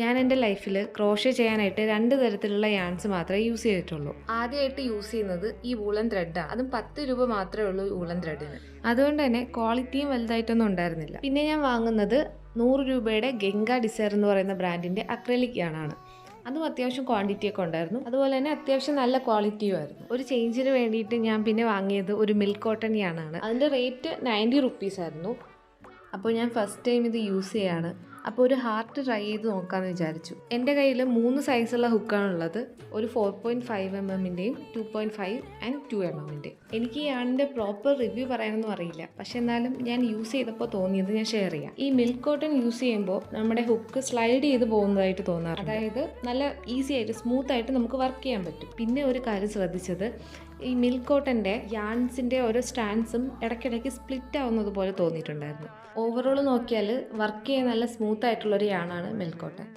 ഞാൻ എൻ്റെ ലൈഫിൽ ക്രോഷ്യ ചെയ്യാനായിട്ട് 2 തരത്തിലുള്ള യാൺസ് മാത്രമേ യൂസ് ചെയ്തിട്ടുള്ളൂ. ആദ്യമായിട്ട് യൂസ് ചെയ്യുന്നത് ഈ വൂളൻ ത്രെഡാണ്. അതും 10 രൂപ മാത്രമേ ഉള്ളൂ ഈ വൂളൻ ത്രെഡിന്. അതുകൊണ്ട് തന്നെ ക്വാളിറ്റിയും വലുതായിട്ടൊന്നും ഉണ്ടായിരുന്നില്ല. പിന്നെ ഞാൻ വാങ്ങുന്നത് 100 രൂപയുടെ ഗംഗ ഡിസയർ എന്ന് പറയുന്ന ബ്രാൻഡിൻ്റെ അക്രലിക് യാണാണ്. അതും അത്യാവശ്യം ക്വാണ്ടിറ്റി ഒക്കെ ഉണ്ടായിരുന്നു. അതുപോലെ തന്നെ അത്യാവശ്യം നല്ല ക്വാളിറ്റിയും ആയിരുന്നു. ഒരു ചേഞ്ചിന് വേണ്ടിയിട്ട് ഞാൻ പിന്നെ വാങ്ങിയത് ഒരു മിൽക്ക് കോട്ടൺ യാണാണ്. അതിൻ്റെ റേറ്റ് 90 റുപ്പീസ് ആയിരുന്നു. അപ്പോൾ ഞാൻ ഫസ്റ്റ് ടൈം ഇത് യൂസ് ചെയ്യാണ്. അപ്പോൾ ഒരു ഹാർട്ട് ട്രൈ ചെയ്ത് നോക്കാമെന്ന് വിചാരിച്ചു. എൻ്റെ കയ്യിൽ 3 സൈസുള്ള ഹുക്കാണുള്ളത്. ഒരു 4.5 mm-ൻ്റെയും 2.5 ആൻഡ് 2 mm-ൻ്റെയും. എനിക്ക് ഈ ആണിൻ്റെ പ്രോപ്പർ റിവ്യൂ പറയാനൊന്നും അറിയില്ല. പക്ഷെ എന്നാലും ഞാൻ യൂസ് ചെയ്തപ്പോൾ തോന്നിയത് ഞാൻ ഷെയർ ചെയ്യാം. ഈ മിൽക്ക് കോട്ടൺ യൂസ് ചെയ്യുമ്പോൾ നമ്മുടെ ഹുക്ക് സ്ലൈഡ് ചെയ്ത് പോകുന്നതായിട്ട് തോന്നാറുണ്ട്. അതായത് നല്ല ഈസി ആയിട്ട് സ്മൂത്ത് ആയിട്ട് നമുക്ക് വർക്ക് ചെയ്യാൻ പറ്റും. പിന്നെ ഒരു കാര്യം ശ്രദ്ധിച്ചത്, ഈ മിൽക്ക് കോട്ടൻ്റെ യാൺസിൻ്റെ ഓരോ സ്റ്റാൻഡ്സും ഇടയ്ക്കിടയ്ക്ക് സ്പ്ലിറ്റ് ആവുന്നത് പോലെ തോന്നിയിട്ടുണ്ടായിരുന്നു. ഓവറോൾ നോക്കിയാൽ വർക്ക് ചെയ്യാൻ നല്ല സ്മൂത്ത് ആയിട്ടുള്ളൊരു യാണാണ് മിൽക്ക് കോട്ടൺ.